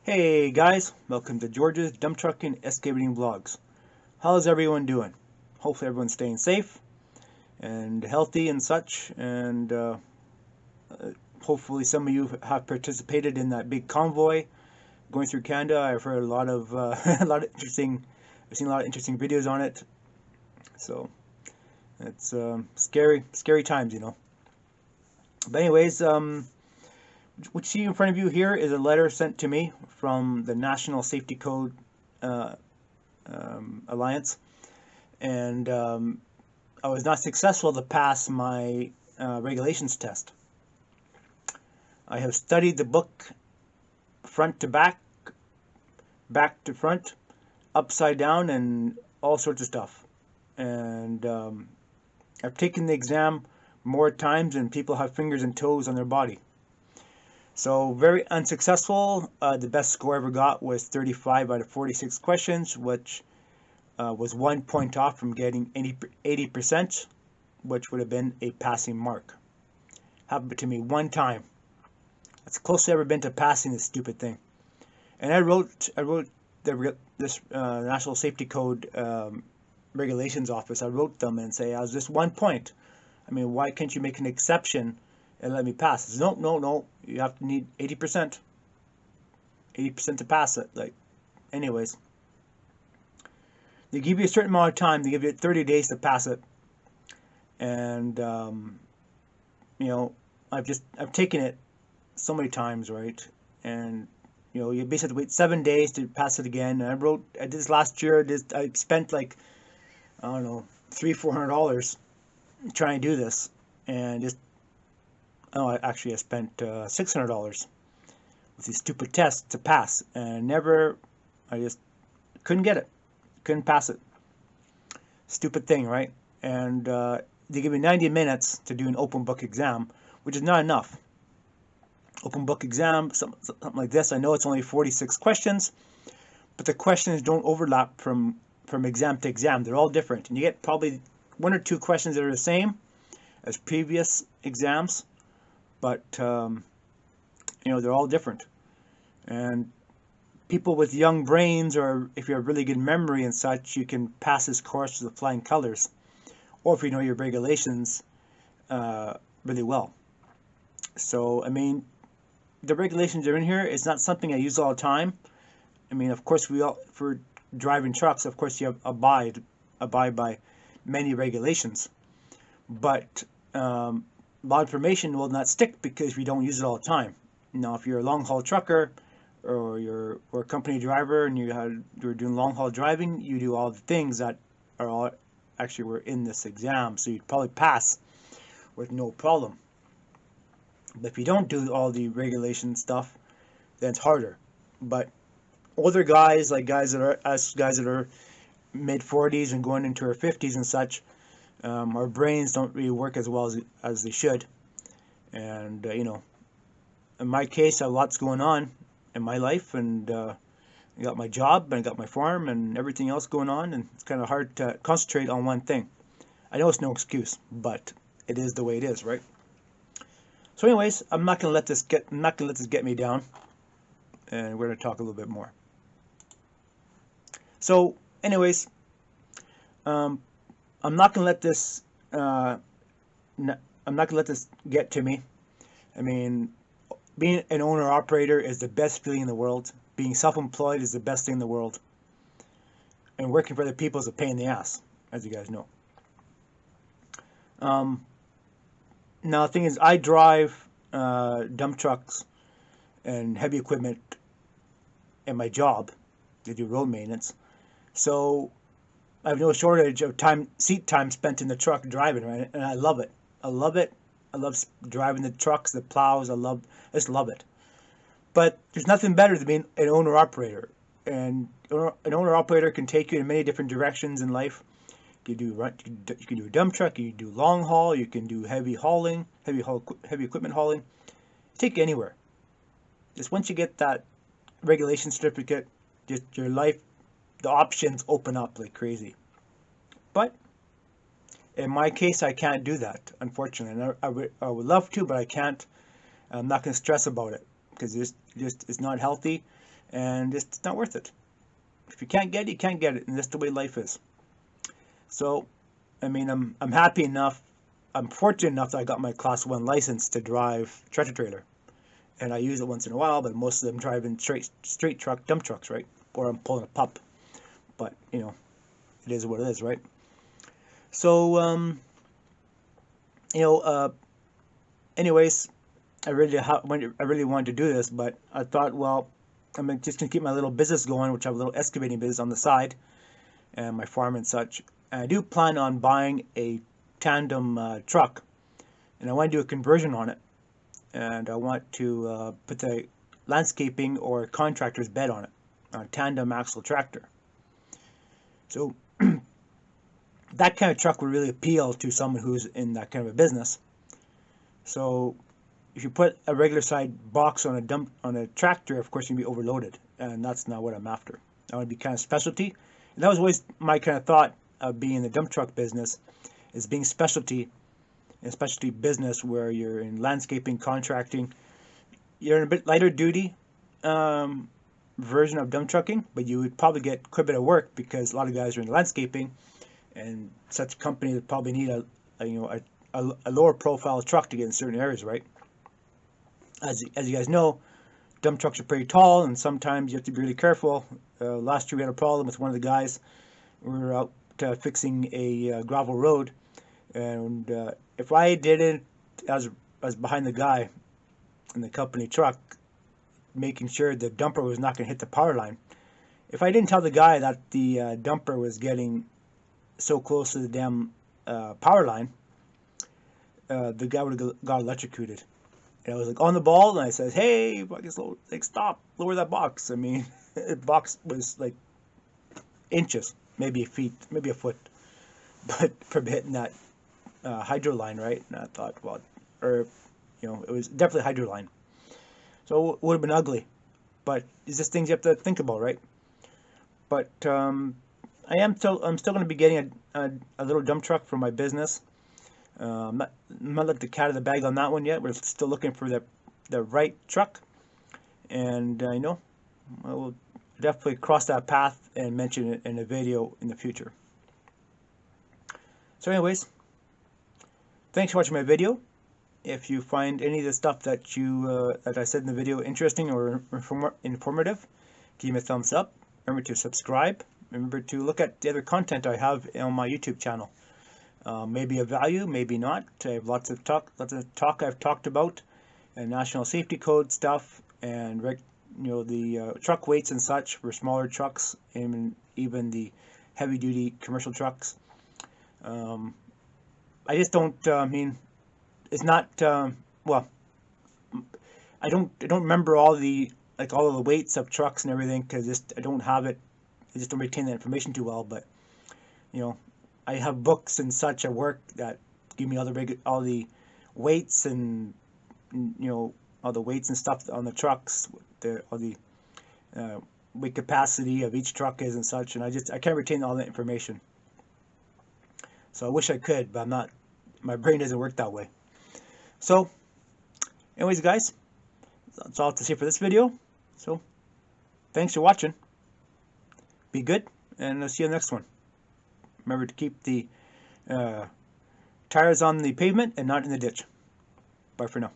Hey guys, welcome to George's Dump Truck and Excavating Vlogs. How's everyone doing? Hopefully everyone's staying safe and healthy and such, and hopefully some of you have participated in that big convoy going through Canada. I've heard a lot of a lot of interesting. I've seen a lot of interesting videos on it. So it's scary times. But anyways, what you see in front of you here is a letter sent to me from the National Safety Code uh, Alliance, and I was not successful to pass my regulations test. I have studied the book front to back, back to front, upside down, and all sorts of stuff. And I've taken the exam more times than people have fingers and toes on their body. So very unsuccessful. The best score I ever got was 35 out of 46 questions, which was 1 point off from getting 80%, which would have been a passing mark. Happened to me one time. That's the closest I've ever been to passing this stupid thing. And I wrote this National Safety Code Regulations Office. I wrote them and say, I was just 1 point. I mean, why can't you make an exception and let me pass? Says, no. You have to need 80%. 80% to pass it. Anyways. They give you a certain amount of time. They give you 30 days to pass it. And, I've taken it so many times, right? And, you basically have to wait 7 days to pass it again. And I did this last year. I spent I don't know, $300-400 trying to do this. And I spent $600 with these stupid tests to pass. And I just couldn't get it. Couldn't pass it. Stupid thing, right? And they give me 90 minutes to do an open book exam, which is not enough. Open book exam, something like this. I know it's only 46 questions, but the questions don't overlap from exam to exam. They're all different, and you get probably 1 or 2 questions that are the same as previous exams, but they're all different. And people with young brains, or if you have really good memory and such, you can pass this course with flying colors, or if you know your regulations really well. So, I mean, the regulations are in here. It's not something I use all the time. I mean, of course, for driving trucks, of course, you have abide by many regulations, but a lot of information will not stick because we don't use it all the time. Now, if you're a long haul trucker, or you're a company driver and you're doing long haul driving, you do all the things that are all actually were in this exam, so you'd probably pass with no problem. But if you don't do all the regulation stuff, then it's harder. But older guys, like guys that are mid 40s and going into our 50s and such, our brains don't really work as well as they should. And in my case, I have lots going on in my life, and I got my job, and I got my farm, and everything else going on, and it's kind of hard to concentrate on one thing. I know it's no excuse, but it is the way it is, right? So, anyways, I'm not gonna let this get me down, and we're gonna talk a little bit more. So, anyways, I'm not gonna let this get to me. I mean, being an owner operator is the best feeling in the world. Being self-employed is the best thing in the world. And working for other people is a pain in the ass, as you guys know. Now, the thing is, I drive dump trucks and heavy equipment in my job. They do road maintenance. So I have no shortage of seat time spent in the truck driving, right? And I love it. I love driving the trucks, the plows. I just love it. But there's nothing better than being an owner operator. And an owner operator can take you in many different directions in life. You can do a dump truck. You can do long haul. You can do heavy equipment hauling. Take you anywhere. Just once you get that regulation certificate, just your life, the options open up like crazy. But in my case, I can't do that, unfortunately. And I would love to, but I can't. I'm not going to stress about it because it's not healthy, and it's not worth it. If you can't get it, you can't get it, and that's the way life is. So, I mean, I'm happy enough. I'm fortunate enough that I got my Class 1 license to drive tractor trailer, and I use it once in a while. But most of them driving straight truck dump trucks, right? Or I'm pulling a pup. But it is what it is, right? So, anyways, I really wanted to do this, but I thought, well, I'm just gonna keep my little business going, which I have a little excavating business on the side, and my farm and such. And I do plan on buying a tandem truck, and I want to do a conversion on it, and I want to put the landscaping or contractor's bed on it, a tandem axle tractor. So that kind of truck would really appeal to someone who's in that kind of a business. So if you put a regular side box on a tractor, of course you'd be overloaded, and that's not what I'm after. I want to be kind of specialty, and that was always my kind of thought of being in the dump truck business, is being specialty, a specialty business where you're in landscaping, contracting. You're in a bit lighter duty version of dump trucking, but you would probably get quite a bit of work because a lot of guys are in landscaping, and such companies would probably need a lower profile truck to get in certain areas, right? As you guys know, dump trucks are pretty tall, and sometimes you have to be really careful. Last year we had a problem with one of the guys. We were out fixing a gravel road, and if I didn't, as behind the guy in the company truck, making sure the dumper was not going to hit the power line. If I didn't tell the guy that the dumper was getting so close to the damn power line, the guy would have got electrocuted. And I was like on the ball, and I said, "Hey, stop, lower that box." I mean, the box was like inches, maybe feet, maybe a foot, but from hitting that hydro line, right? And I thought, well, it was definitely hydro line. So it would have been ugly, but it's just things you have to think about, right? But I'm still going to be getting a little dump truck for my business. I'm not let the cat out of the bag on that one yet. We're still looking for the right truck, and I will definitely cross that path and mention it in a video in the future. So anyways, thanks for watching my video. If you find any of the stuff that that I said in the video interesting or informative, give me a thumbs up. Remember to subscribe. Remember to look at the other content I have on my YouTube channel. Maybe of value, maybe not. I have lots of talk I've talked about, and national safety code stuff, and the truck weights and such for smaller trucks, and even the heavy duty commercial trucks. I just don't. It's not. Well, I don't remember all of the weights of trucks and everything, because I don't have it. I just don't retain that information too well. But I have books and such at work that give me all the weights and all the weights and stuff on the trucks, all the weight capacity of each truck is and such, and I can't retain all that information. So I wish I could, but I'm not. My brain doesn't work that way. So, anyways, guys, that's all I have to say for this video. So, thanks for watching. Be good, and I'll see you in the next one. Remember to keep the tires on the pavement and not in the ditch. Bye for now.